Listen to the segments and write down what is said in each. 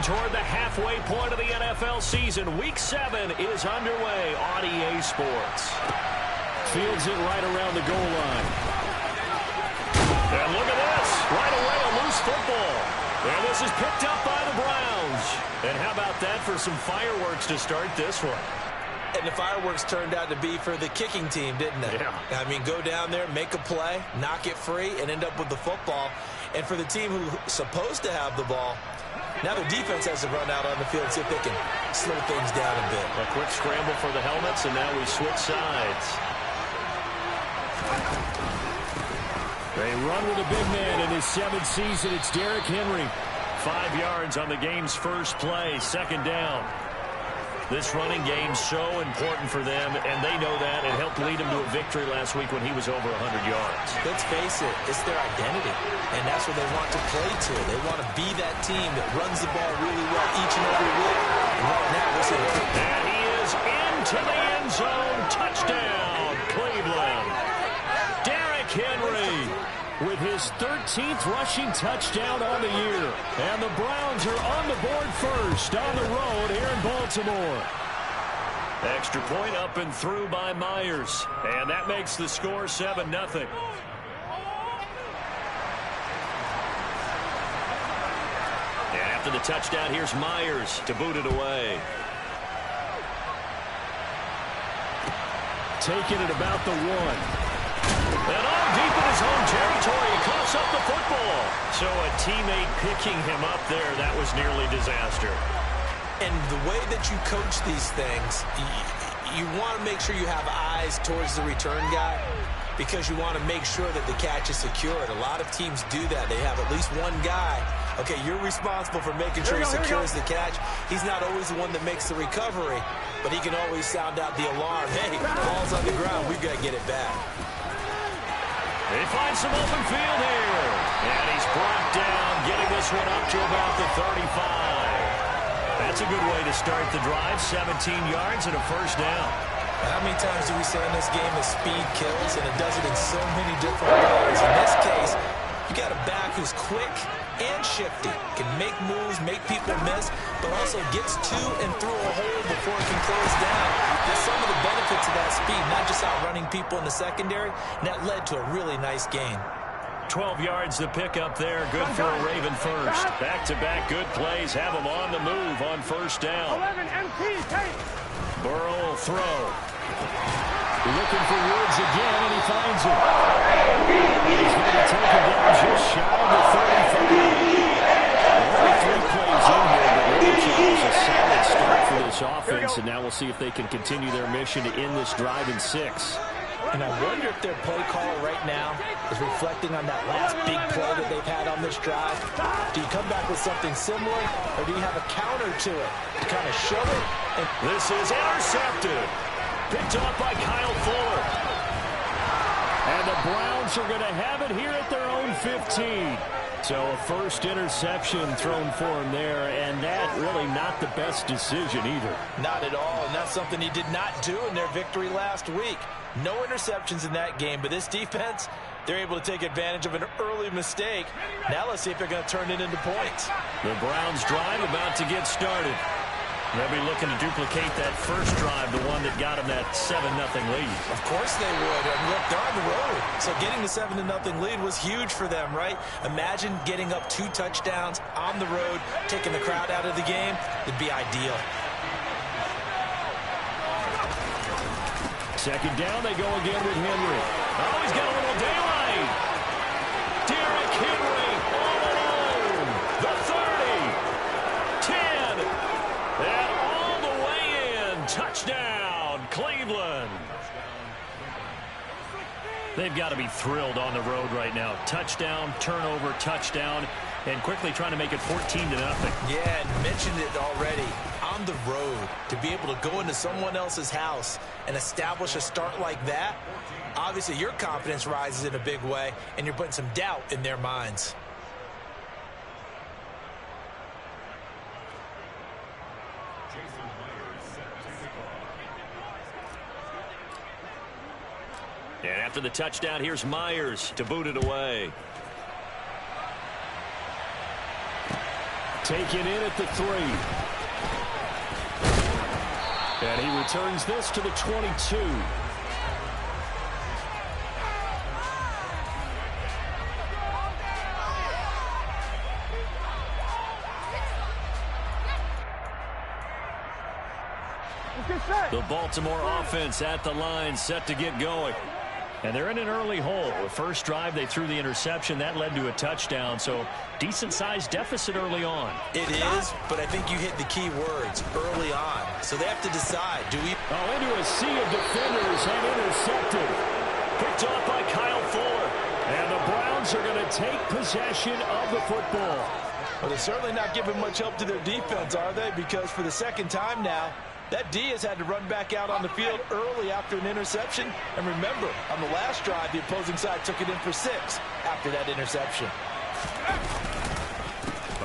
Moving toward the halfway point of the NFL season. Week 7 is underway on EA Sports. Fields it right around the goal line. And look at this. Right away, a loose football. And this is picked up by the Browns. And how about that for some fireworks to start this one? And the fireworks turned out to be for the kicking team, didn't they? Yeah. I mean, go down there, make a play, knock it free, and end up with the football. And for the team who's supposed to have the ball, now the defense has to run out on the field and see if they can slow things down a bit. A quick scramble for the helmets, and now we switch sides. They run with a big man in his 7th season. It's Derrick Henry. 5 yards on the game's first play, second down. This running game's so important for them, and they know that. It helped lead them to a victory last week when he was over 100 yards. Let's face it, it's their identity, and that's what they want to play to. They want to be that team that runs the ball really well each and every week. And right now, we'll see it. And he is into the end zone. Touchdown, Cleveland. Derrick Henry with his 13th rushing touchdown on the year. And the Browns are on the board first on the road here in Baltimore. Extra point up and through by Myers. And that makes the score 7-0. And after the touchdown, here's Myers to boot it away. Taking it about the 1. And all deep in his own territory, he coughs up the football. So a teammate picking him up there, that was nearly disaster. And the way that you coach these things, you want to make sure you have eyes towards the return guy because you want to make sure that the catch is secured. A lot of teams do that. They have at least one guy. Okay, you're responsible for making sure he secures the catch. He's not always the one that makes the recovery, but he can always sound out the alarm. Hey, ball's on the ground. We've got to get it back. They find some open field here. And he's brought down, getting this one up to about the 35. That's a good way to start the drive. 17 yards and a first down. How many times do we say in this game that speed kills, and it does it in so many different ways? In this case, you got a back who's quick and shifty, can make moves, make people miss, but also gets to and through a hole before it can close down. That's some of the benefits of that speed, not just outrunning people in the secondary, and that led to a really nice gain. 12 yards the pickup there. Good for a Raven first. Back-to-back good plays. Have them on the move on first down. Burrow will throw. Looking for Woods again, and he finds it. He's going to take it down just shy of the 35. Only 3 plays in here, but really a solid start for this offense, and now we'll see if they can continue their mission to end this drive in 6. And I wonder if their play caller right now is reflecting on that last big play that they've had on this drive. Do you come back with something similar, or do you have a counter to it to kind of show it? And this is intercepted. Picked off by Kyle Fuller. And the Browns are going to have it here at their own 15. So a first interception thrown for him there, and that really not the best decision either. Not at all, and that's something he did not do in their victory last week. No interceptions in that game, but this defense, they're able to take advantage of an early mistake. Now let's see if they're going to turn it into points. The Browns drive about to get started. They'll be looking to duplicate that first drive, the one that got them that 7-0 lead. Of course they would. And look, they're on the road. So getting the 7-0 lead was huge for them, right? Imagine getting up 2 touchdowns on the road, taking the crowd out of the game. It'd be ideal. Second down, they go again with Henry. Oh, he's got a little daylight. Derrick Henry all alone. The 30. 10. And all the way in. Touchdown, Cleveland. They've got to be thrilled on the road right now. Touchdown, turnover, touchdown, and quickly trying to make it 14-0. Yeah, and mentioned it already. On the road, to be able to go into someone else's house and establish a start like that, obviously your confidence rises in a big way, and you're putting some doubt in their minds. And after the touchdown, here's Myers to boot it away. Taken in at the 3. And he returns this to the 22. The Baltimore offense at the line, set to get going. And they're in an early hole. The first drive, they threw the interception. That led to a touchdown, so decent-sized deficit early on. It is, but I think you hit the key words, early on. So they have to decide, do we... Oh, into a sea of defenders and intercepted. Picked off by Kyle Fuller. And the Browns are going to take possession of the football. Well, they're certainly not giving much help to their defense, are they? Because for the second time now, that D has had to run back out on the field early after an interception. And remember, on the last drive, the opposing side took it in for 6 after that interception.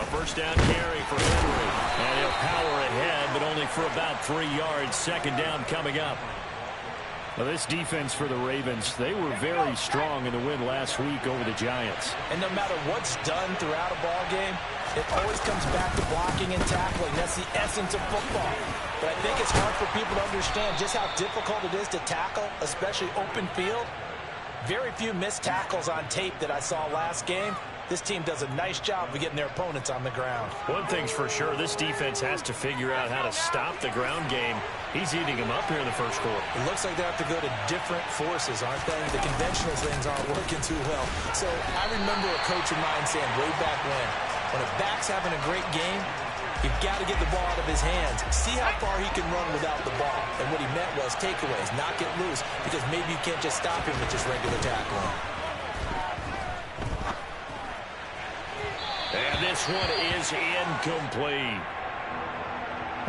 A first down carry for Henry. And he'll power ahead, but only for about 3 yards. Second down coming up. Well, this defense for the Ravens, they were very strong in the win last week over the Giants. And no matter what's done throughout a ball game, it always comes back to blocking and tackling. That's the essence of football. But I think it's hard for people to understand just how difficult it is to tackle, especially open field. Very few missed tackles on tape that I saw last game. This team does a nice job of getting their opponents on the ground. One thing's for sure, this defense has to figure out how to stop the ground game. He's eating them up here in the first quarter. It looks like they have to go to different forces, aren't they? The conventional things aren't working too well. So I remember a coach of mine saying way back when a back's having a great game, you've got to get the ball out of his hands. See how far he can run without the ball. And what he meant was takeaways, not get loose, because maybe you can't just stop him with just regular tackling. And this one is incomplete.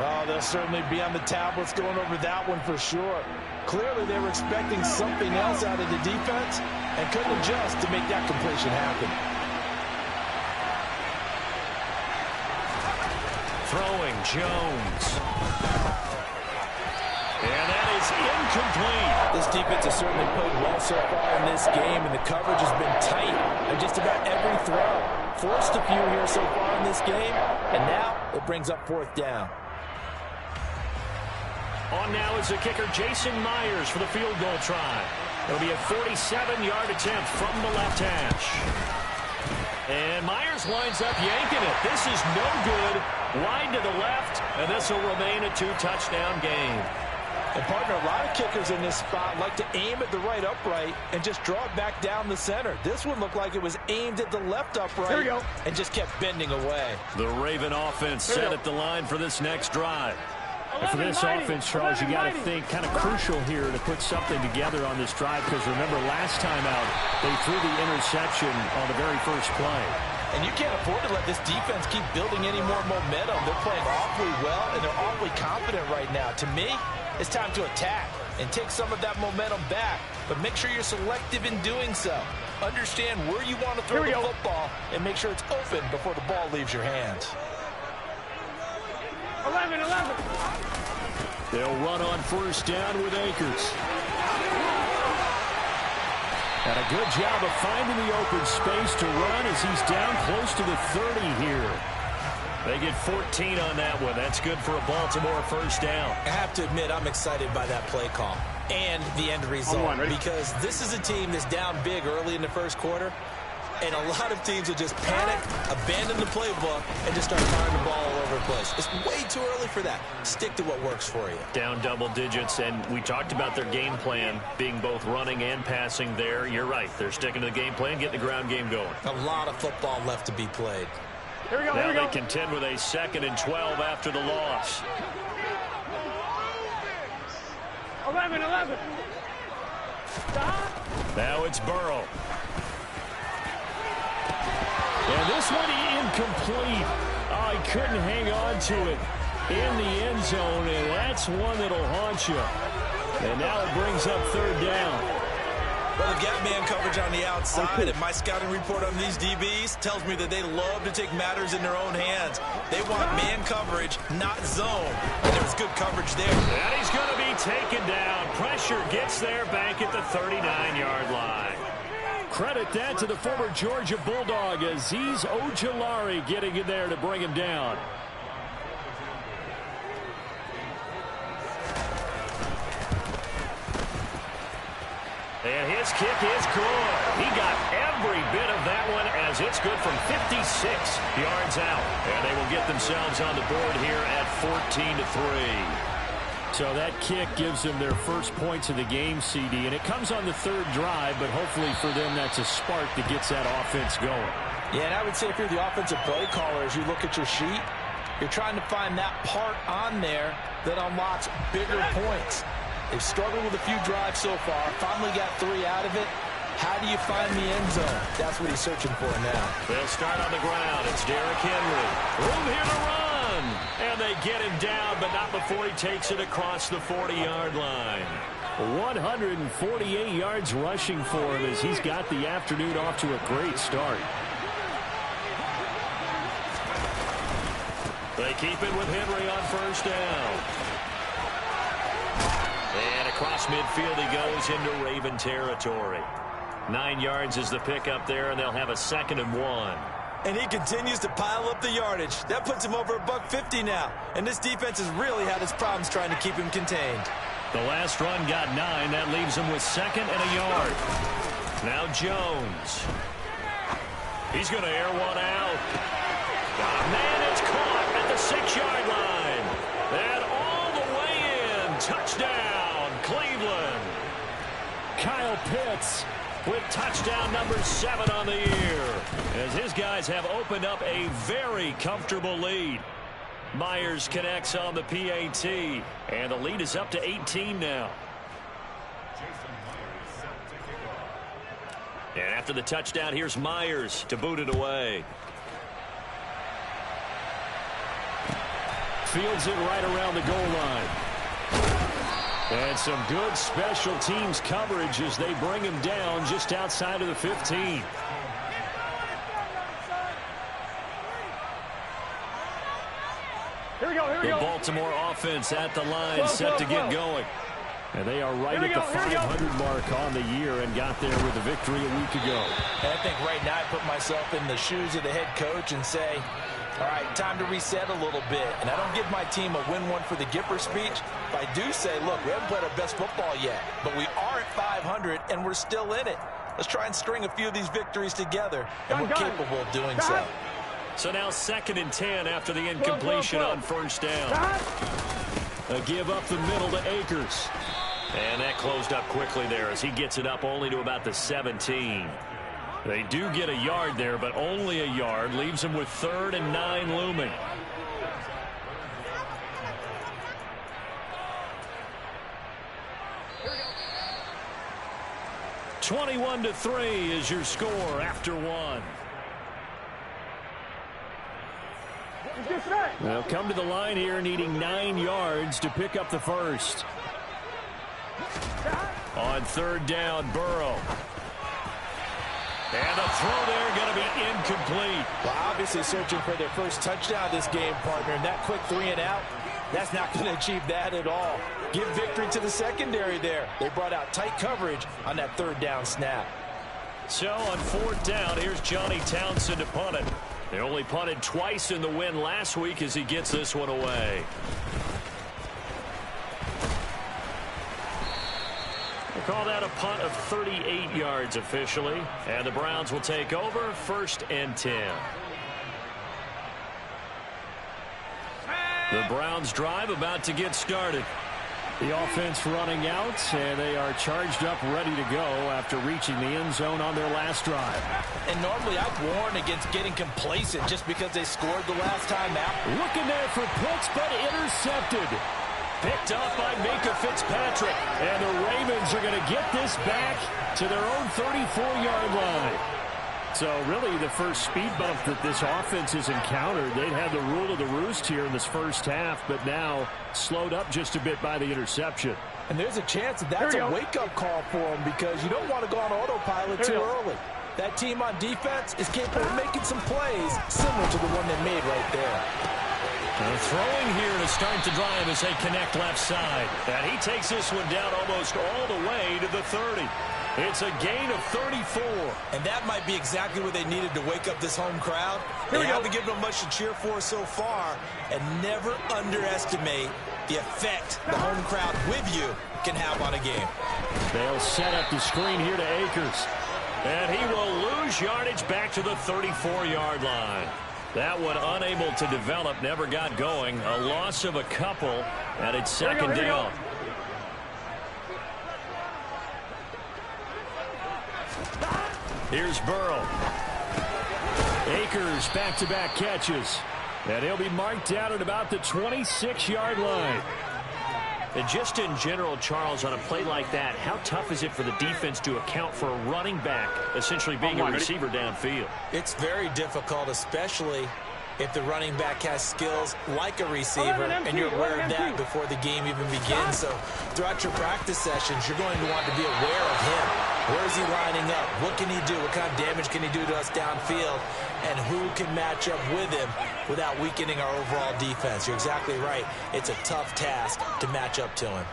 Oh, they'll certainly be on the tablets going over that one for sure. Clearly they were expecting something else out of the defense and couldn't adjust to make that completion happen. Throwing Jones. And that is incomplete. This defense has certainly played well so far in this game, and the coverage has been tight on just about every throw. Forced a few here so far in this game, and now it brings up 4th down. On now is the kicker, Jason Myers, for the field goal try. It'll be a 47-yard attempt from the left hash. And Myers winds up yanking it. This is no good. Wide to the left, and this will remain a 2-touchdown game. And, partner, a lot of kickers in this spot like to aim at the right upright and just draw it back down the center. This one looked like it was aimed at the left upright and just kept bending away. The Raven offense set at the line for this next drive. And for this offense, Charles, you got to think kind of crucial here to put something together on this drive, because remember last time out they threw the interception on the very first play. And you can't afford to let this defense keep building any more momentum. They're playing awfully well, and they're awfully confident right now. To me, it's time to attack and take some of that momentum back, but make sure you're selective in doing so. Understand where you want to throw the football and make sure it's open before the ball leaves your hands. 11. They'll run on first down with Akers. And a good job of finding the open space to run as he's down close to the 30 here. They get 14 on that one. That's good for a Baltimore first down. I have to admit, I'm excited by that play call and the end result, because this is a team that's down big early in the first quarter, and a lot of teams will just panic, abandon the playbook, and just start firing the ball all over the place. It's way too early for that. Stick to what works for you. Down double digits, and we talked about their game plan being both running and passing there. You're right. They're sticking to the game plan, getting the ground game going. A lot of football left to be played. Here we go, now they contend with a 2nd and 12 after the loss. 11. Stop. Now it's Burrow. And this one incomplete. Oh, he couldn't hang on to it in the end zone, and that's one that'll haunt you. And now it brings up 3rd down. Well, the gap man coverage on the outside, and my scouting report on these DBs tells me that they love to take matters in their own hands. They want man coverage, not zone. And there was good coverage there. And he's going to be taken down. Pressure gets there back at the 39-yard line. Credit that to the former Georgia Bulldog, Azeez Ojulari getting in there to bring him down. And his kick is good. He got every bit of that one as it's good from 56 yards out. And they will get themselves on the board here at 14-3. So that kick gives them their first points of the game, CD. And it comes on the third drive, but hopefully for them that's a spark that gets that offense going. Yeah, and I would say if you're the offensive play caller, as you look at your sheet, you're trying to find that part on there that unlocks bigger points. They've struggled with a few drives so far. Finally got 3 out of it. How do you find the end zone? That's what he's searching for now. They'll start on the ground. It's Derrick Henry. Room here to run. And they get him down, but not before he takes it across the 40-yard line. 148 yards rushing for him as he's got the afternoon off to a great start. They keep it with Henry on first down. And across midfield he goes into Raven territory. 9 yards is the pickup there, and they'll have a 2nd and 1. And he continues to pile up the yardage. That puts him over $150 now. And this defense has really had its problems trying to keep him contained. The last run got 9. That leaves him with 2nd and a yard. Now Jones. He's going to air one out. Man, it's caught at the 6-yard line. And all the way in. Touchdown, Cleveland. Kyle Pitts with touchdown number 7 on the year, as his guys have opened up a very comfortable lead. Myers connects on the PAT, and the lead is up to 18 now. And after the touchdown, here's Myers to boot it away. Fields it right around the goal line. And some good special teams coverage as they bring him down just outside of the 15. Here we go. The Baltimore offense at the line, set to get going. And they are right at the 500 mark on the year and got there with a victory a week ago. And I think right now I put myself in the shoes of the head coach and say, all right, time to reset a little bit. And I don't give my team a win one for the Gipper speech. But I do say, look, we haven't played our best football yet, but we are at 500 and we're still in it. Let's try and string a few of these victories together, and we're capable of doing so. So now 2nd and 10 after the incompletion on first down. A give up the middle to Akers. And that closed up quickly there as he gets it up only to about the 17. They do get a yard there, but only a yard. Leaves them with 3rd and 9 looming. (21-3) is your score after 1. They'll come to the line here needing 9 yards to pick up the first. On 3rd down, Burrow. And the throw there going to be incomplete. Well, obviously searching for their first touchdown this game, partner. And that quick 3 and out, that's not going to achieve that at all. Give victory to the secondary there. They brought out tight coverage on that 3rd down snap. So on 4th down, here's Johnny Townsend to punt it. They only punted twice in the win last week as he gets this one away. They call that a punt of 38 yards officially. And the Browns will take over 1st and 10. The Browns drive about to get started. The offense running out, and they are charged up, ready to go after reaching the end zone on their last drive. And normally I'd warn against getting complacent just because they scored the last time out. Looking there for Pitts, but intercepted. Picked up by Minka Fitzpatrick. And the Ravens are going to get this back to their own 34-yard line. So really the first speed bump that this offense has encountered. They'd had the rule of the roost here in this first half, but now slowed up just a bit by the interception. And there's a chance that that's a wake-up call for them because you don't want to go on autopilot too early. That team on defense is capable of making some plays similar to the one they made right there. Throwing here to start the drive as they connect left side. And he takes this one down almost all the way to the 30. It's a gain of 34. And that might be exactly what they needed to wake up this home crowd. They haven't given them much to cheer for so far. And never underestimate the effect the home crowd with you can have on a game. They'll set up the screen here to Akers. And he will lose yardage back to the 34-yard line. That one unable to develop, never got going. A loss of a couple, and it's second down. Here's Burrow. Akers back-to-back catches. And he'll be marked down at about the 26-yard line. And just in general, Charles, on a play like that, how tough is it for the defense to account for a running back essentially being a receiver downfield? It's very difficult, especially if the running back has skills like a receiver, and you're aware of that before the game even begins. So throughout your practice sessions, you're going to want to be aware of him. Where is he lining up? What can he do? What kind of damage can he do to us downfield? And who can match up with him without weakening our overall defense? You're exactly right. It's a tough task to match up to him.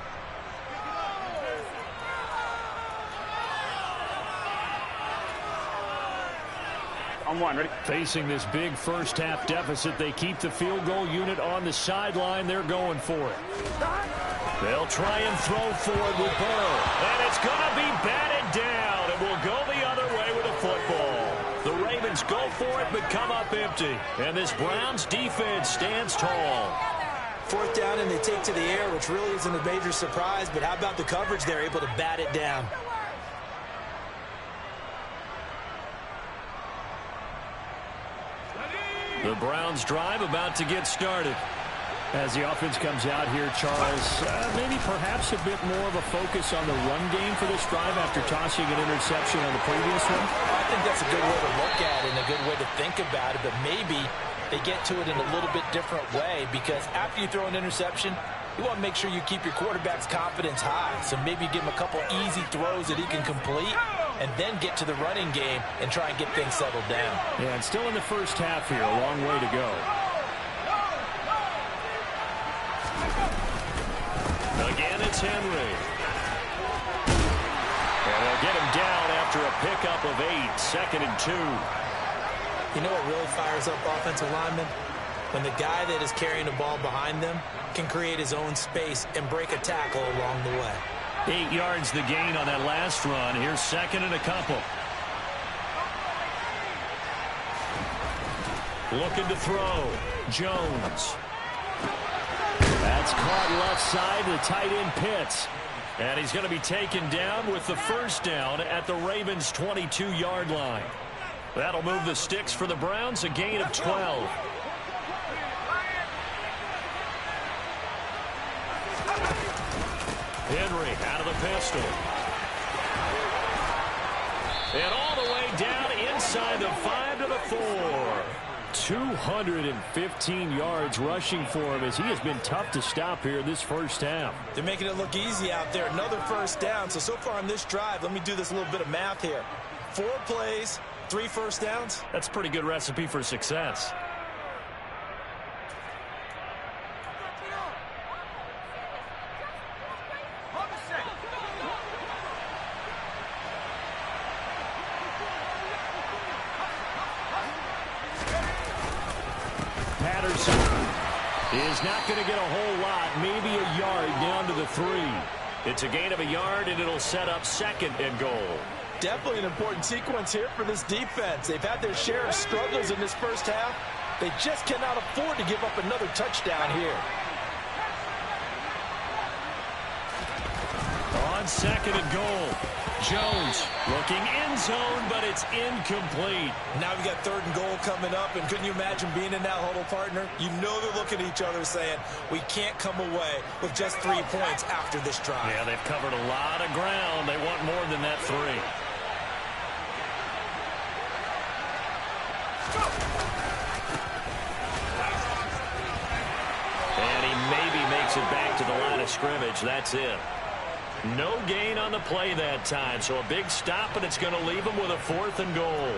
On one, ready? Facing this big first-half deficit, they keep the field goal unit on the sideline. They're going for it. They'll try and throw forward with Burrow. And it's going to be batted down. It will go the other way with a football. The Ravens go for it but come up empty. And this Browns defense stands tall. Fourth down and they take to the air, which really isn't a major surprise. But how about the coverage? They're able to bat it down. The Browns drive about to get started. As the offense comes out here, Charles, maybe perhaps a bit more of a focus on the run game for this drive after tossing an interception on the previous one? I think that's a good way to look at it and a good way to think about it, but maybe they get to it in a little bit different way, because after you throw an interception, you want to make sure you keep your quarterback's confidence high. So maybe give him a couple easy throws that he can complete and then get to the running game and try and get things settled down. Yeah, and still in the first half here, a long way to go. Again, it's Henry. And they'll get him down after a pickup of 8, 2nd and 2. You know what really fires up offensive linemen? When the guy that is carrying the ball behind them can create his own space and break a tackle along the way. 8 yards the gain on that last run. Here's 2nd and a couple. Looking to throw. Jones. That's caught left side. The tight end Pitts. And he's going to be taken down with the first down at the Ravens' 22-yard line. That'll move the sticks for the Browns, a gain of 12. Henry out of the pistol. And all the way down inside the 5 to the 4. 215 yards rushing for him, as he has been tough to stop here this first half. They're making it look easy out there. Another first down. So far on this drive, let me do this little bit of math here. 4 plays, 3 first downs. That's a pretty good recipe for success. Is not going to get a whole lot, maybe a yard down to the 3. It's a gain of a yard, and it'll set up 2nd and goal. Definitely an important sequence here for this defense. They've had their share of struggles in this first half. They just cannot afford to give up another touchdown here. On 2nd and goal. Jones looking end zone, but it's incomplete. Now we got 3rd and goal coming up, and couldn't you imagine being in that huddle, partner? You know they're looking at each other saying, we can't come away with just 3 points after this drive. Yeah, they've covered a lot of ground. They want more than that 3. And he maybe makes it back to the line of scrimmage. That's it. No gain on the play that time, so a big stop, and it's going to leave them with a 4th and goal.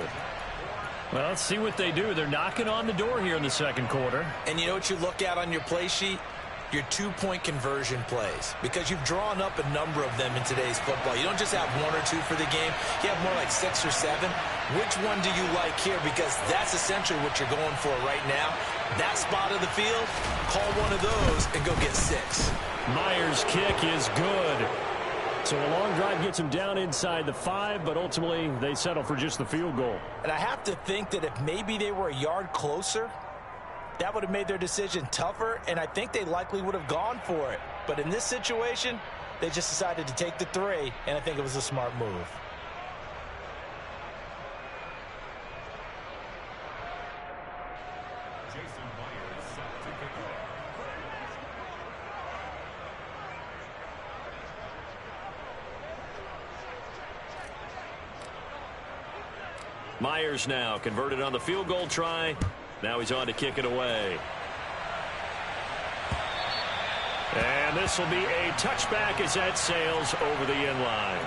Well, let's see what they do. They're knocking on the door here in the second quarter. And you know what you look at on your play sheet? your two-point conversion plays, because you've drawn up a number of them in today's football. You don't just have one or two for the game. You have more like 6 or 7. Which one do you like here? Because that's essentially what you're going for right now. That spot of the field, call one of those and go get 6. Myers' kick is good. So a long drive gets him down inside the 5, but ultimately they settle for just the field goal. And I have to think that if maybe they were a yard closer, that would have made their decision tougher, and I think they likely would have gone for it. But in this situation, they just decided to take the 3, and I think it was a smart move. Myers now converted on the field goal try. Now he's on to kick it away. And this will be a touchback as that sails over the end line.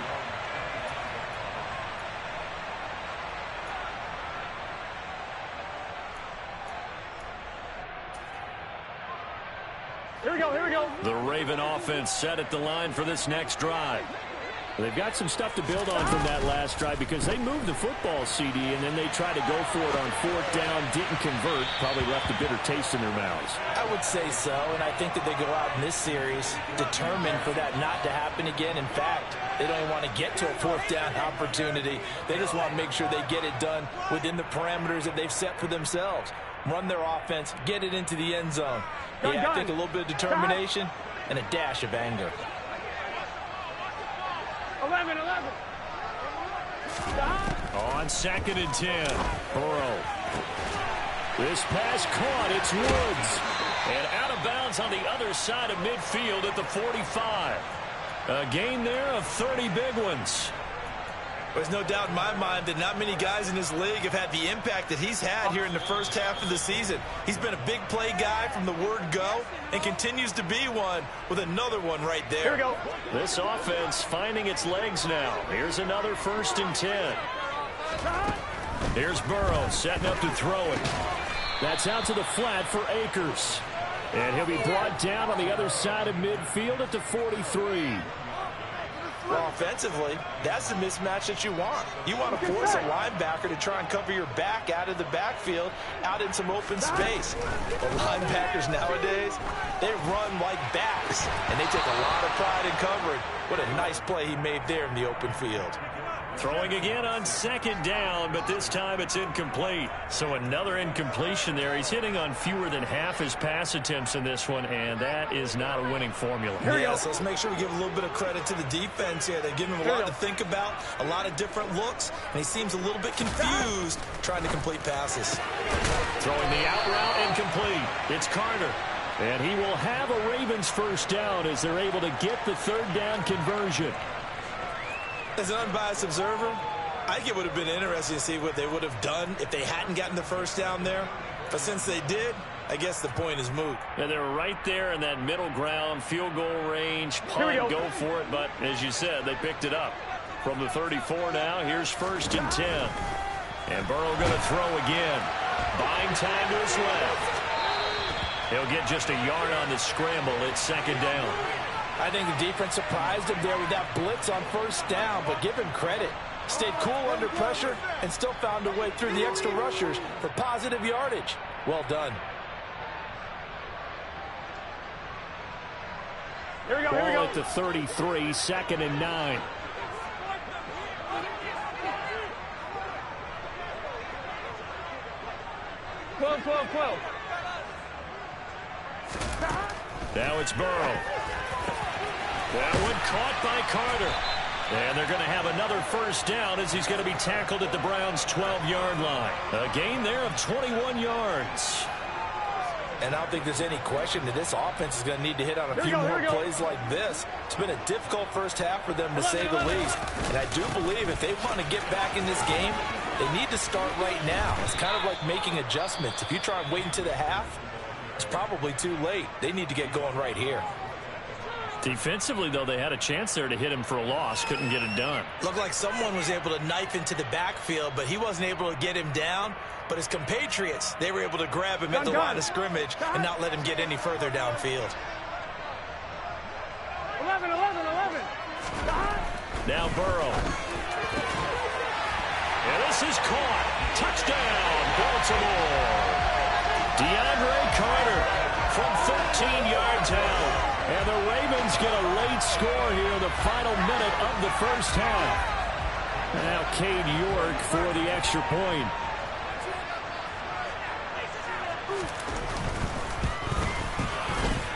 Here we go, here we go. The Raven offense set at the line for this next drive. They've got some stuff to build on from that last drive because they moved the football, CD, and then they tried to go for it on 4th down, didn't convert, probably left a bitter taste in their mouths. I would say so, and I think that they go out in this series determined for that not to happen again. In fact, they don't even want to get to a 4th down opportunity. They just want to make sure they get it done within the parameters that they've set for themselves. Run their offense, get it into the end zone. I think a little bit of determination and a dash of anger. 11. On 2nd and 10, Burrow. This pass caught, it's Woods. And out of bounds on the other side of midfield at the 45. A gain there of 30 big ones. There's no doubt in my mind that not many guys in this league have had the impact that he's had here in the first half of the season. He's been a big play guy from the word go and continues to be one with another one right there. Here we go. This offense finding its legs now. Here's another 1st and 10. Here's Burrow setting up to throw it. That's out to the flat for Akers. And he'll be brought down on the other side of midfield at the 43. Well, offensively, that's the mismatch that you want. You want to force a linebacker to try and cover your back out of the backfield, out in some open space. But linebackers nowadays, they run like backs, and they take a lot of pride in covering. What a nice play he made there in the open field. Throwing again on 2nd down, but this time it's incomplete. So another incompletion there. He's hitting on fewer than half his pass attempts in this one, and that is not a winning formula. Yes, let's make sure we give a little bit of credit to the defense here. They've given him a lot to think about, a lot of different looks, and he seems a little bit confused trying to complete passes. Throwing the out route incomplete. It's Carter. And he will have a Ravens 1st down as they're able to get the 3rd down conversion. As an unbiased observer, I think it would have been interesting to see what they would have done if they hadn't gotten the 1st down there. But since they did, I guess the point is moot. And they're right there in that middle ground, field goal range, punt, go for it. But as you said, they picked it up. From the 34 now, here's 1st and 10. And Burrow going to throw again. Buying time to his left. He'll get just a yard on the scramble. It's 2nd down. I think the defense surprised him there with that blitz on 1st down, but give him credit. Stayed cool under pressure and still found a way through the extra rushers for positive yardage. Well done. Here we go, here we Ball go. at the 33, 2nd and 9. Twelve. Now it's Burrow. That one caught by Carter. And they're going to have another 1st down as he's going to be tackled at the Browns' 12-yard line. A gain there of 21 yards. And I don't think there's any question that this offense is going to need to hit on a few more plays like this. It's been a difficult first half for them, to say the least. And I do believe if they want to get back in this game, they need to start right now. It's kind of like making adjustments. If you try and wait until the half, it's probably too late. They need to get going right here. Defensively, though, they had a chance there to hit him for a loss. Couldn't get it done. Looked like someone was able to knife into the backfield, but he wasn't able to get him down. But his compatriots, they were able to grab him at the line of scrimmage and not let him get any further downfield. 11, 11, 11. Now Burrow. And this is caught. Touchdown, Baltimore. DeAndre Carter from 13 yards out. And the Ravens get a late score here in the final minute of the first half. Now Cade York for the extra point.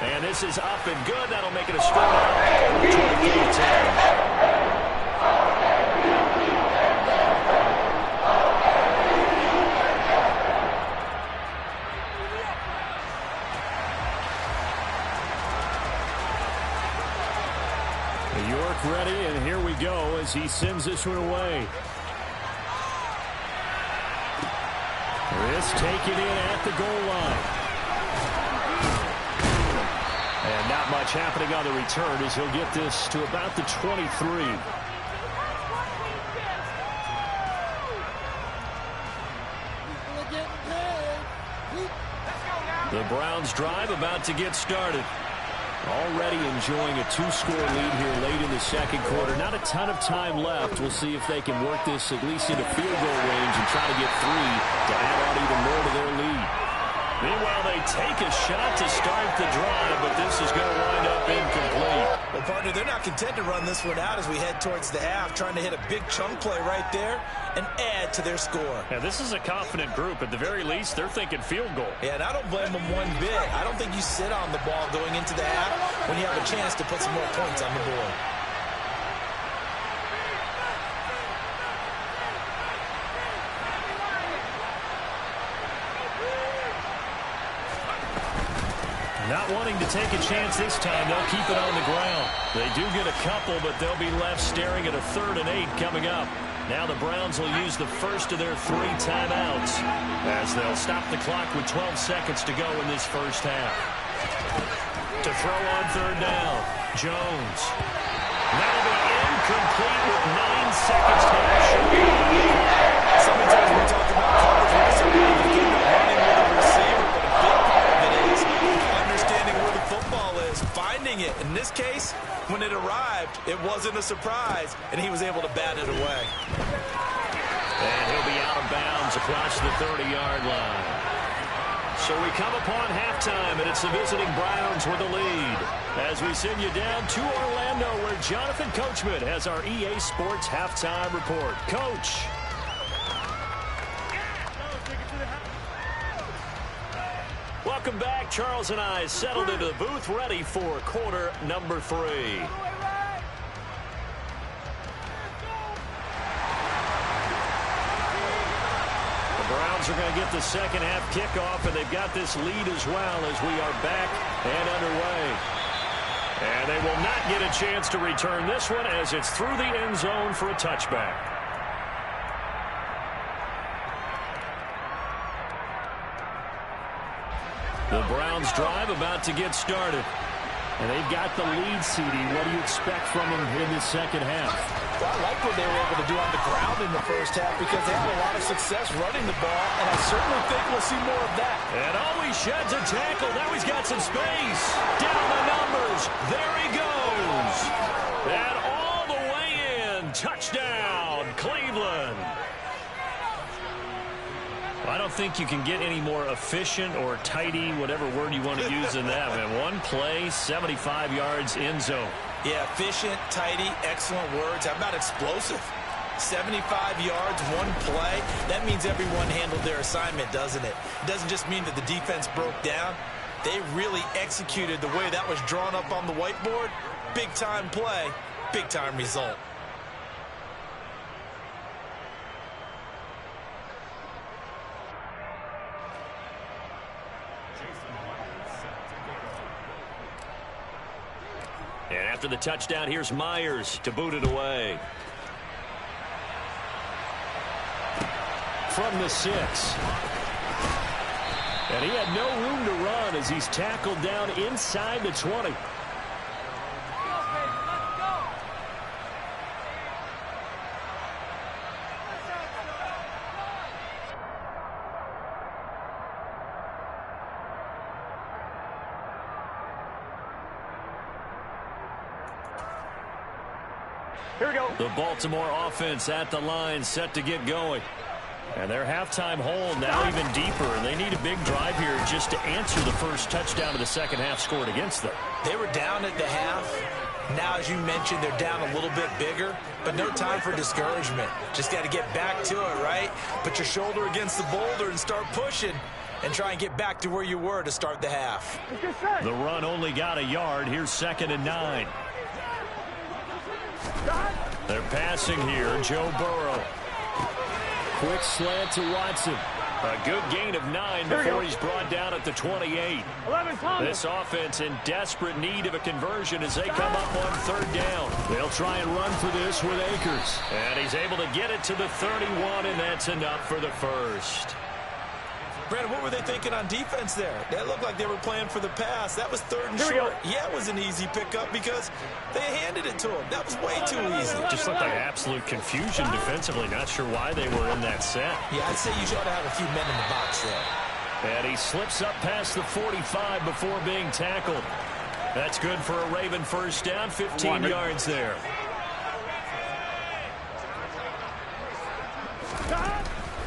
And this is up and good. That'll make it a straight out. 23-10. York ready, and here we go as he sends this one away. This taken in at the goal line. And not much happening on the return as he'll get this to about the 23. The Browns drive about to get started. Already enjoying a two-score lead here late in the second quarter. Not a ton of time left. We'll see if they can work this at least into field goal range and try to get three to add on even more to their lead. Meanwhile, they take a shot to start the drive, but this is going to wind up incomplete. Well, partner, they're not content to run this one out as we head towards the half, trying to hit a big chunk play right there and add to their score. Yeah, this is a confident group. At the very least, they're thinking field goal. Yeah, and I don't blame them one bit. I don't think you sit on the ball going into the half when you have a chance to put some more points on the board. Not wanting to take a chance this time, they'll keep it on the ground. They do get a couple, but they'll be left staring at a 3rd and 8 coming up. Now the Browns will use the first of their 3 timeouts as they'll stop the clock with 12 seconds to go in this first half. To throw on 3rd down, Jones. That'll be incomplete with 9 seconds to shoot. Sometimes we talk about coverage, we just really begin to running with a receiver, but a big part of it is understanding where the football is, finding it. In this case, when it arrived, it wasn't a surprise, and he was able to bat it away. And he'll be out of bounds across the 30-yard line. So we come upon halftime, and it's the visiting Browns with the lead. As we send you down to Orlando, where Jonathan Coachman has our EA Sports halftime report. Coach. Welcome back. Charles and I settled into the booth, ready for quarter number 3. The Browns are going to get the second half kickoff, and they've got this lead as well as we are back and underway. And they will not get a chance to return this one as it's through the end zone for a touchback. The Browns drive about to get started. And they've got the lead, CD. What do you expect from them in the second half? Well, I like what they were able to do on the ground in the first half because they had a lot of success running the ball, and I certainly think we'll see more of that. And always sheds a tackle. Now he's got some space. Down the numbers. There he goes. And all the way in. Touchdown, Cleveland. I don't think you can get any more efficient or tidy, whatever word you want to use in that, man. One play, 75 yards, end zone. Yeah, efficient, tidy, excellent words. How about explosive? 75 yards, one play. That means everyone handled their assignment, doesn't it? It doesn't just mean that the defense broke down. They really executed the way that was drawn up on the whiteboard. Big-time play, big-time result. And after the touchdown, here's Myers to boot it away. From the 6. And he had no room to run as he's tackled down inside the 20. Here we go. The Baltimore offense at the line, set to get going. And their halftime hole now even deeper, and they need a big drive here just to answer the first touchdown of the second half scored against them. They were down at the half. Now, as you mentioned, they're down a little bit bigger, but no time for discouragement. Just got to get back to it, right? Put your shoulder against the boulder and start pushing and try and get back to where you were to start the half. The run only got a yard. Here's 2nd and 9. They're passing here. Joe Burrow. Quick slant to Watson. A good gain of 9 before he's brought down at the 28. This offense in desperate need of a conversion as they come up on 3rd down. They'll try and run for this with Akers. And he's able to get it to the 31, and that's enough for the first. Brandon, what were they thinking on defense there? That looked like they were playing for the pass. That was 3rd and short. Yeah, it was an easy pickup because they handed it to him. That was way too easy. Just looked like absolute confusion defensively. Not sure why they were in that set. Yeah, I'd say you ought to have a few men in the box there. And he slips up past the 45 before being tackled. That's good for a Raven first down, 15 yards there.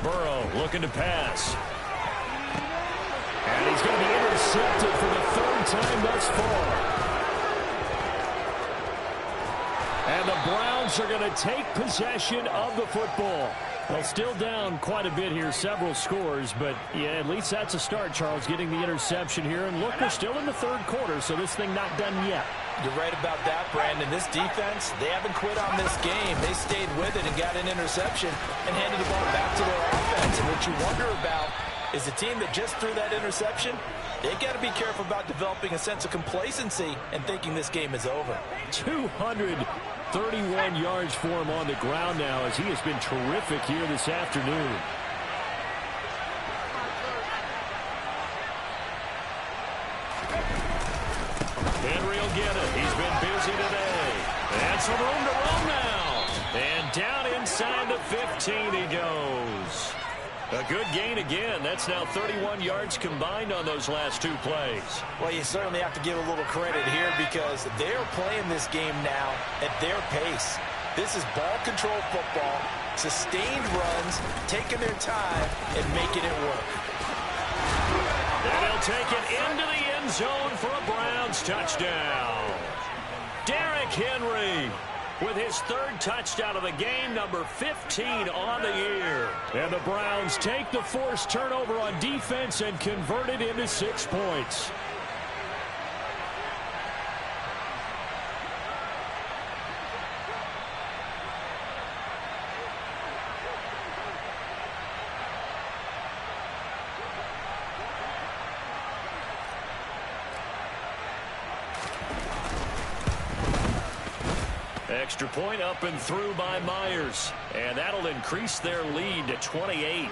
Burrow looking to pass. And he's going to be intercepted for the 3rd time thus far. And the Browns are going to take possession of the football. Well, still down quite a bit here, several scores, but yeah, at least that's a start, Charles, getting the interception here. And look, we're still in the 3rd quarter, so this thing not done yet. You're right about that, Brandon. This defense, they haven't quit on this game. They stayed with it and got an interception and handed the ball back to their offense. And what you wonder about is the team that just threw that interception, they've got to be careful about developing a sense of complacency and thinking this game is over. 231 yards for him on the ground now as he has been terrific here this afternoon. Henry will get it. He's been busy today. And some room to run now. And down inside the 15 he goes. A good gain again. That's now 31 yards combined on those last 2 plays. Well, you certainly have to give a little credit here because they're playing this game now at their pace. This is ball control football, sustained runs, taking their time and making it work. And they'll take it into the end zone for a Browns touchdown. Derrick Henry with his 3rd touchdown of the game, number 15 on the year. And the Browns take the forced turnover on defense and convert it into 6 points. Extra point up and through by Myers. And that'll increase their lead to 28.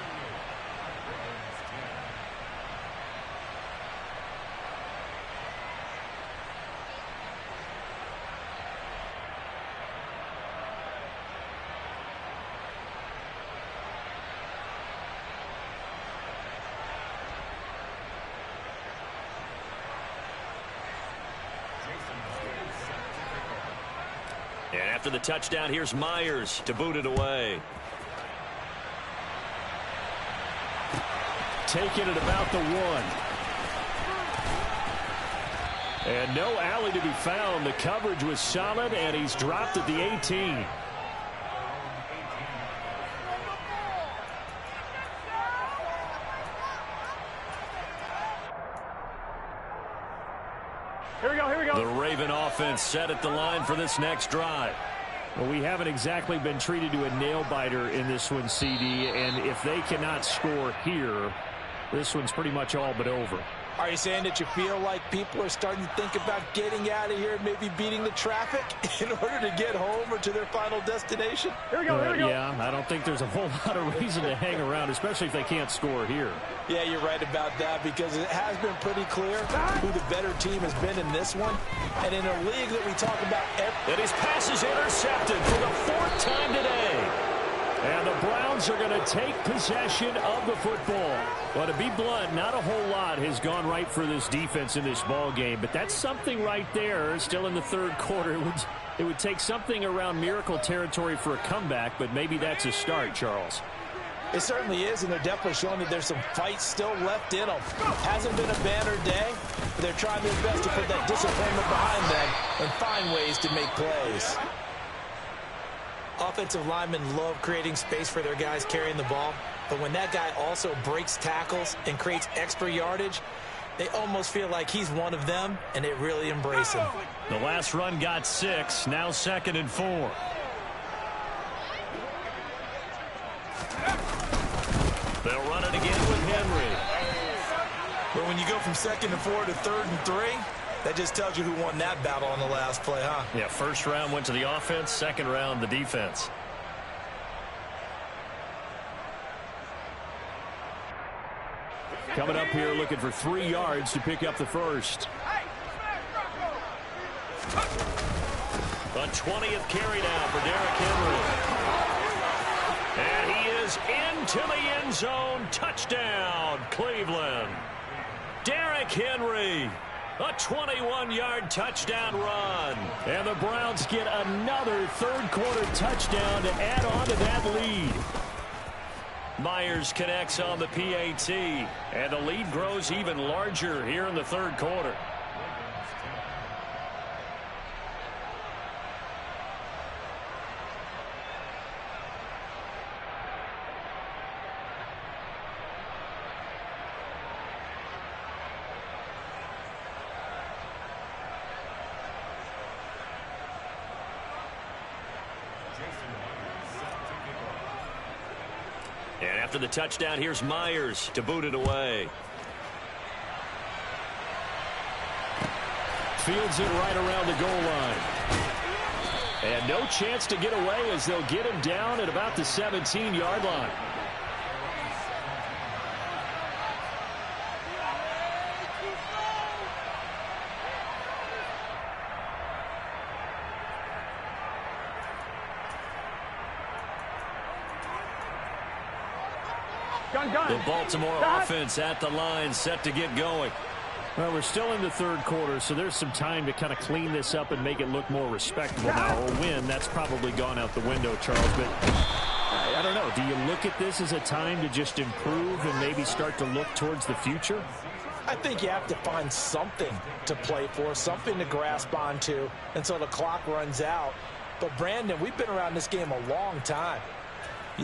And after the touchdown, here's Myers to boot it away. Taking it about the 1. And no alley to be found. The coverage was solid, and he's dropped at the 18. Here we go, here we go. The Raven offense set at the line for this next drive. Well, we haven't exactly been treated to a nail-biter in this one, CD, and if they cannot score here, this one's pretty much all but over. Are you saying that you feel like people are starting to think about getting out of here and maybe beating the traffic in order to get home or to their final destination? Here we go, here we go. Yeah, I don't think there's a whole lot of reason to hang around, especially if they can't score here. Yeah, you're right about that because it has been pretty clear who the better team has been in this one. And in a league that we talk about... And his pass is intercepted for the 4th time today. And the Browns are going to take possession of the football. Well, to be blunt, not a whole lot has gone right for this defense in this ball game, but that's something right there. Still in the third quarter. It would take something around miracle territory for a comeback, but maybe that's a start, Charles. It certainly is, and they're definitely showing that there's some fight still left in them. Hasn't been a banner day, but they're trying their best to put that disappointment behind them and find ways to make plays. Offensive linemen love creating space for their guys carrying the ball, but when that guy also breaks tackles and creates extra yardage, they almost feel like he's one of them, and they really embrace him. The last run got 6, now 2nd and 4. They'll run it again with Henry. But when you go from 2nd and 4 to 3rd and 3, that just tells you who won that battle on the last play, huh? Yeah, first round went to the offense, second round the defense. Coming up here looking for 3 yards to pick up the first. The 20th carry down for Derrick Henry. And he is into the end zone. Touchdown, Cleveland. Derrick Henry. A 21-yard touchdown run. And the Browns get another third-quarter touchdown to add on to that lead. Myers connects on the PAT. And the lead grows even larger here in the third quarter. And after the touchdown, here's Myers to boot it away. Fields it right around the goal line. And no chance to get away as they'll get him down at about the 17-yard line. The Baltimore offense at the line, set to get going. Well, we're still in the third quarter, so there's some time to kind of clean this up and make it look more respectable. Now, a win, that's probably gone out the window, Charles, but I don't know. Do you look at this as a time to just improve and maybe start to look towards the future? I think you have to find something to play for, something to grasp onto until the clock runs out. But, Brandon, we've been around this game a long time.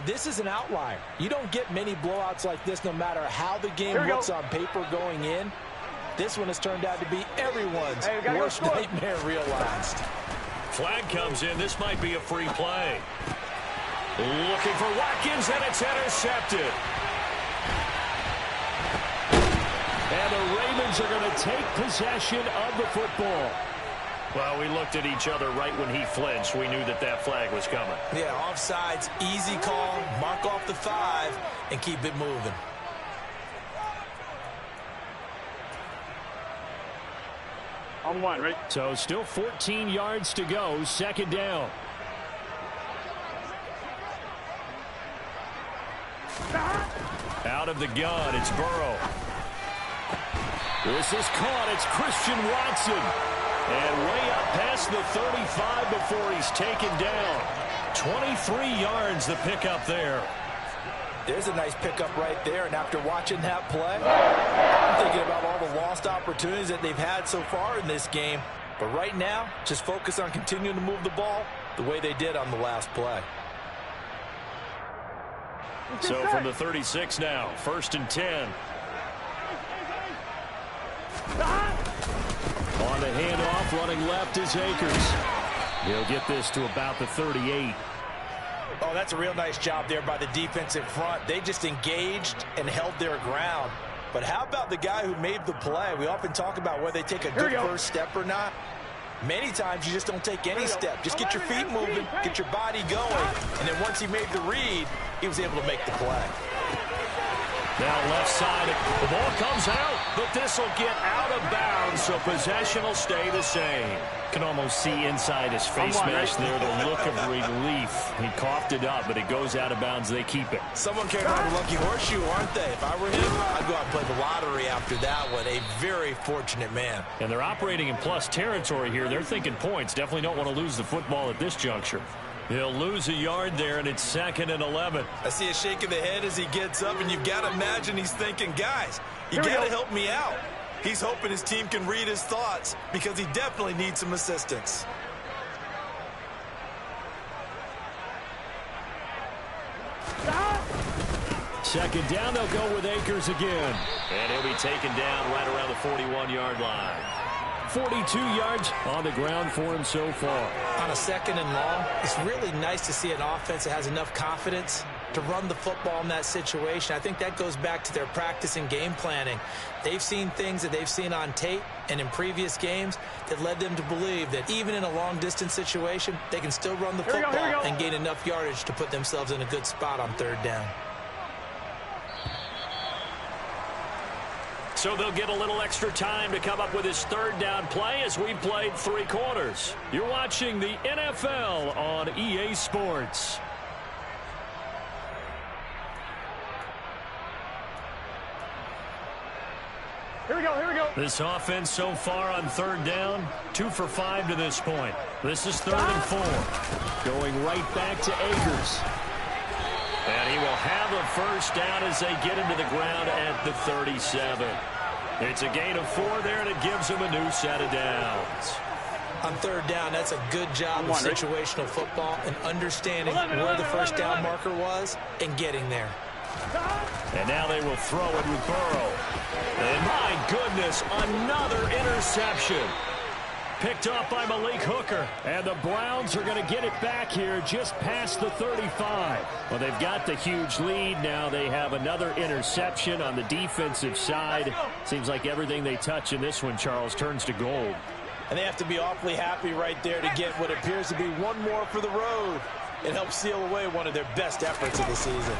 This is an outlier. You don't get many blowouts like this no matter how the game looks on paper going in. This one has turned out to be everyone's worst nightmare realized. Flag comes in. This might be a free play. Looking for Watkins, and it's intercepted. And the Ravens are going to take possession of the football. Well, we looked at each other right when he flinched. We knew that that flag was coming. Yeah, offsides, easy call, mark off the 5, and keep it moving. On 1, right? So still 14 yards to go, second down. Out of the gun, it's Burrow. This is caught, it's Christian Watson. And way up past the 35 before he's taken down. 23 yards the pickup there. There's a nice pickup right there, and after watching that play, I'm thinking about all the lost opportunities that they've had so far in this game. But right now, just focus on continuing to move the ball the way they did on the last play. So from the 36 now, 1st and 10. On the handoff, running left is Akers. He'll get this to about the 38. Oh, that's a real nice job there by the defense in front. They just engaged and held their ground. But how about the guy who made the play? We often talk about whether they take a good first step or not. Many times you just don't take any step. Just get your feet moving, get your body going. And then once he made the read, he was able to make the play. Now left side, the ball comes out. But this will get out of bounds, so possession will stay the same. Can almost see inside his face mask there the look of relief. He coughed it up, but it goes out of bounds. They keep it. Someone carried around a lucky horseshoe, aren't they? If I were him, I'd go out and play the lottery after that one. A very fortunate man. And they're operating in plus territory here. They're thinking points. Definitely don't want to lose the football at this juncture. He'll lose a yard there, and it's 2nd and 11. I see a shake of the head as he gets up, and you've got to imagine he's thinking, guys, you got to help me out. He's hoping his team can read his thoughts because he definitely needs some assistance. Second down, they'll go with Akers again. And he'll be taken down right around the 41-yard line. 42 yards on the ground for him so far. On a 2nd and long, it's really nice to see an offense that has enough confidence to run the football in that situation. I think that goes back to their practice and game planning. They've seen things that they've seen on tape and in previous games that led them to believe that even in a long-distance situation, they can still run the football and gain enough yardage to put themselves in a good spot on 3rd down. So they'll get a little extra time to come up with his 3rd down play as we played 3 quarters. You're watching the NFL on EA Sports. Here we go. This offense so far on 3rd down, 2 for 5 to this point. This is 3rd and 4. Going right back to Akers. And he will have a 1st down as they get into the ground at the 37. It's a gain of 4 there, and it gives him a new set of downs. On 3rd down, that's a good job of situational football and understanding where the 1st down marker was and getting there. And now they will throw it with Burrow. And my goodness, another interception. Picked up by Malik Hooker. And the Browns are going to get it back here just past the 35. Well, they've got the huge lead. Now they have another interception on the defensive side. Seems like everything they touch in this one, Charles, turns to gold. And they have to be awfully happy right there to get what appears to be one more for the road. It helps seal away one of their best efforts of the season.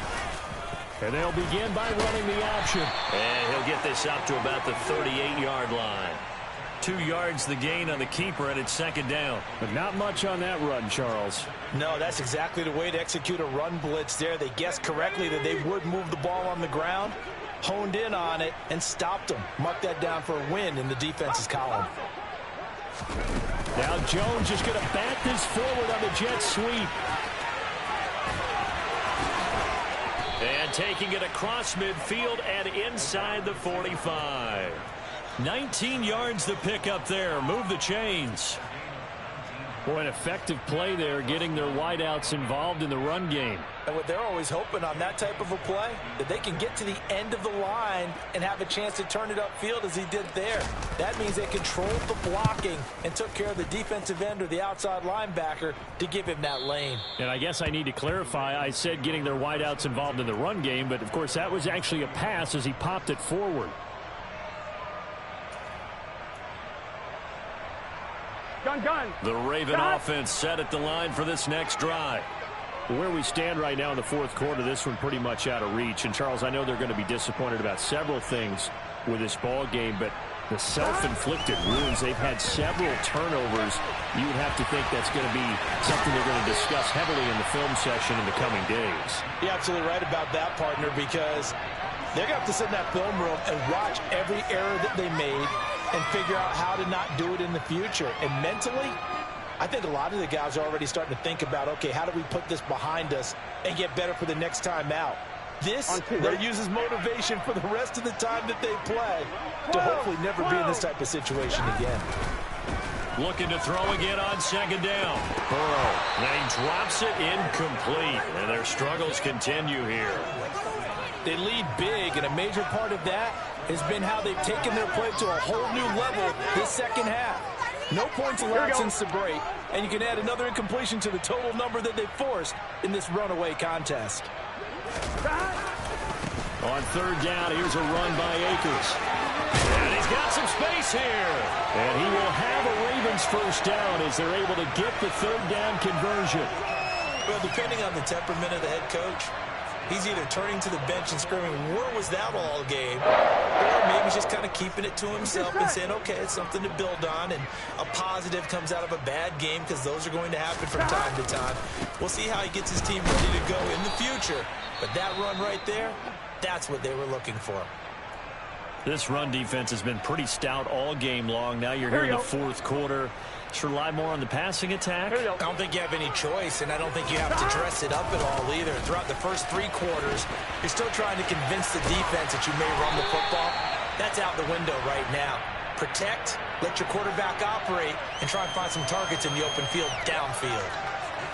And they'll begin by running the option. And he'll get this up to about the 38-yard line. 2 yards the gain on the keeper, and it's 2nd down. But not much on that run, Charles. No, that's exactly the way to execute a run blitz there. They guessed correctly that they would move the ball on the ground, honed in on it, and stopped them. Mark that down for a win in the defense's column. Now Jones just going to bat this forward on the jet sweep. And taking it across midfield and inside the 45. 19 yards to pick up there. Move the chains. Boy, an effective play there, getting their wideouts involved in the run game. And what they're always hoping on that type of a play, that they can get to the end of the line and have a chance to turn it upfield as he did there. That means they controlled the blocking and took care of the defensive end or the outside linebacker to give him that lane. And I guess I need to clarify, I said getting their wideouts involved in the run game, but of course that was actually a pass as he popped it forward. Gun. The Raven offense set at the line for this next drive. Where we stand right now in the 4th quarter, this one pretty much out of reach. And, Charles, I know they're going to be disappointed about several things with this ball game, but the self-inflicted wounds, they've had several turnovers. You would have to think that's going to be something they're going to discuss heavily in the film session in the coming days. You're absolutely right about that, partner, because they're going to have to sit in that film room and watch every error that they made and figure out how to not do it in the future. And mentally, I think a lot of the guys are already starting to think about, okay, how do we put this behind us and get better for the next time out? This, they'll use as motivation for the rest of the time that they play to hopefully never be in this type of situation again. Looking to throw again on 2nd down. Burrow. Now he drops it incomplete. And their struggles continue here. They lead big, and a major part of that has been how they've taken their play to a whole new level this 2nd half. No points allowed since the break, and you can add another incompletion to the total number that they've forced in this runaway contest. On 3rd down, here's a run by Akers. And he's got some space here. And he will have a Ravens 1st down as they're able to get the 3rd down conversion. Well, depending on the temperament of the head coach, He's either turning to the bench and screaming, where was that all game? Or maybe he's just kind of keeping it to himself and saying, okay, it's something to build on, and a positive comes out of a bad game, because those are going to happen from time to time. We'll see how he gets his team ready to go in the future. But that run right there, that's what they were looking for. This run defense has been pretty stout all game long. Now you're here in the fourth quarter. Should rely more on the passing attack. I don't think you have any choice, and I don't think you have to dress it up at all either. Throughout the first 3 quarters, you're still trying to convince the defense that you may run the football. That's out the window right now. Protect, let your quarterback operate, and try and find some targets in the open field downfield.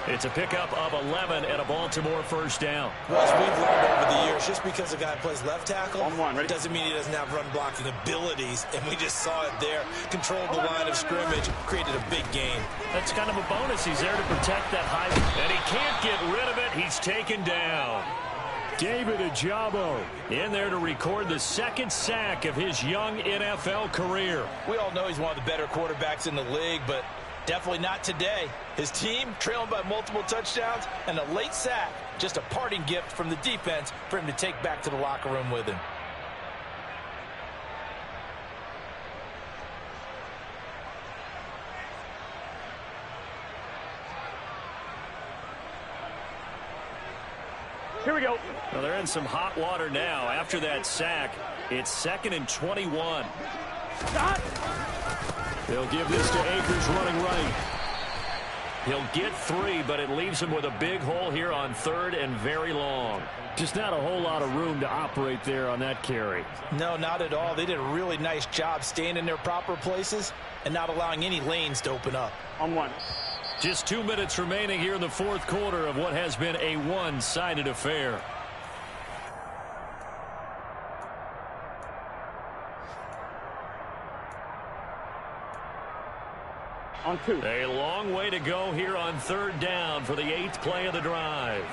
It's a pickup of 11 and a Baltimore first down. Well, as we've learned over the years, just because a guy plays left tackle doesn't mean he doesn't have run-blocking abilities, and we just saw it there. Controlled the line of scrimmage, created a big gain. That's kind of a bonus. He's there to protect that high, and he can't get rid of it. He's taken down. David Ojabo in there to record the second sack of his young NFL career. We all know he's one of the better quarterbacks in the league, but definitely not today. His team trailing by multiple touchdowns, and a late sack, just a parting gift from the defense for him to take back to the locker room with him. Here we go. Well, they're in some hot water now. After that sack, it's 2nd and 21. Stop. They'll give this to Akers running right. He'll get 3, but it leaves him with a big hole here on 3rd and very long. Just not a whole lot of room to operate there on that carry. No, not at all. They did a really nice job staying in their proper places and not allowing any lanes to open up. On 1. Just 2 minutes remaining here in the fourth quarter of what has been a one-sided affair. On 2. A long way to go here on 3rd down for the 8th play of the drive.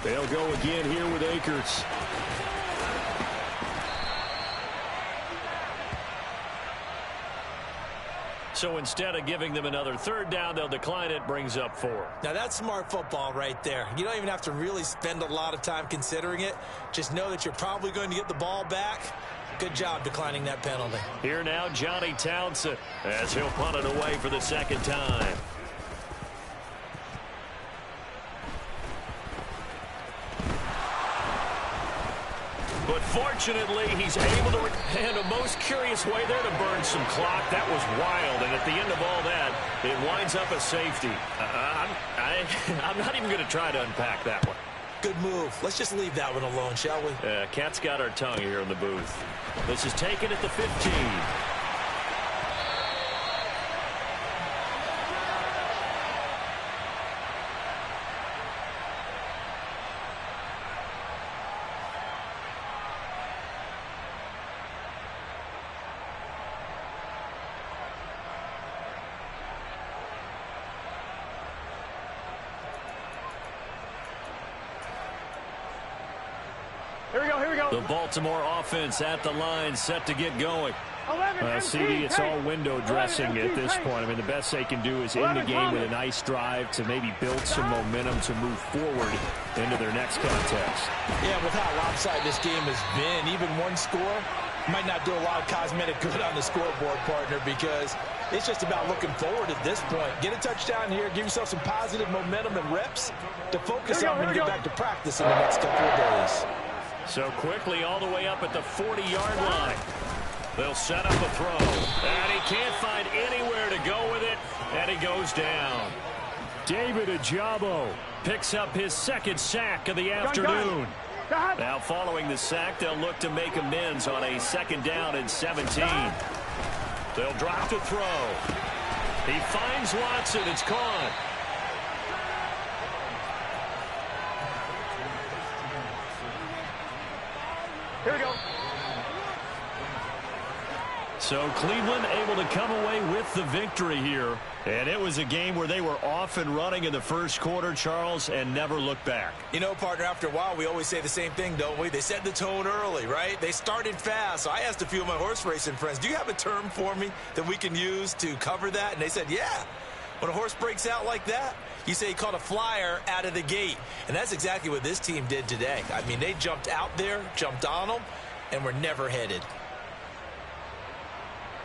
They'll go again here with Akers. So instead of giving them another 3rd down, they'll decline it. Brings up 4. Now that's smart football right there. You don't even have to really spend a lot of time considering it. Just know that you're probably going to get the ball back. Good job declining that penalty. Here now, Johnny Townsend, as he'll punt it away for the 2nd time. But fortunately, he's able to, and a most curious way there to burn some clock. That was wild, and at the end of all that, it winds up a safety. I'm not even going to try to unpack that one. Good move. Let's just leave that one alone, shall we? Cat's got our tongue here in the booth. This is taken at the 15. Here we go, here we go. The Baltimore offense at the line, set to get going. 11, CD, it's all window dressing at this point. I mean, the best they can do is end the game with a nice drive to maybe build some momentum to move forward into their next contest. Yeah, with how lopsided this game has been, even one score might not do a lot of cosmetic good on the scoreboard, partner, because it's just about looking forward at this point. Get a touchdown here, give yourself some positive momentum and reps to focus on when you get back to practice in the next couple of days. So quickly all the way up at the 40-yard line. They'll set up a throw. And he can't find anywhere to go with it. And he goes down. David Ojabo picks up his 2nd sack of the afternoon. Now following the sack, they'll look to make amends on a 2nd down and 17. They'll drop to throw. He finds Watson. It's caught. Here we go. So Cleveland able to come away with the victory here. And it was a game where they were off and running in the first quarter, Charles, and never looked back. You know, partner, after a while, we always say the same thing, don't we? They set the tone early, right? They started fast. So I asked a few of my horse racing friends, do you have a term for me that we can use to cover that? And they said, yeah. When a horse breaks out like that, you say he caught a flyer out of the gate. And that's exactly what this team did today. I mean, they jumped out there, jumped on them, and were never headed.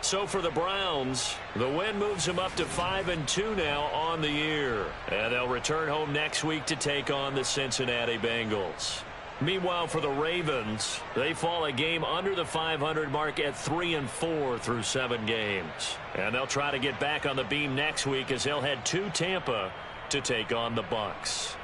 So for the Browns, the win moves them up to 5-2 now on the year. And they'll return home next week to take on the Cincinnati Bengals. Meanwhile, for the Ravens, they fall a game under the 500 mark at 3-4 through 7 games. And they'll try to get back on the beam next week as they'll head to Tampa to take on the Bucs.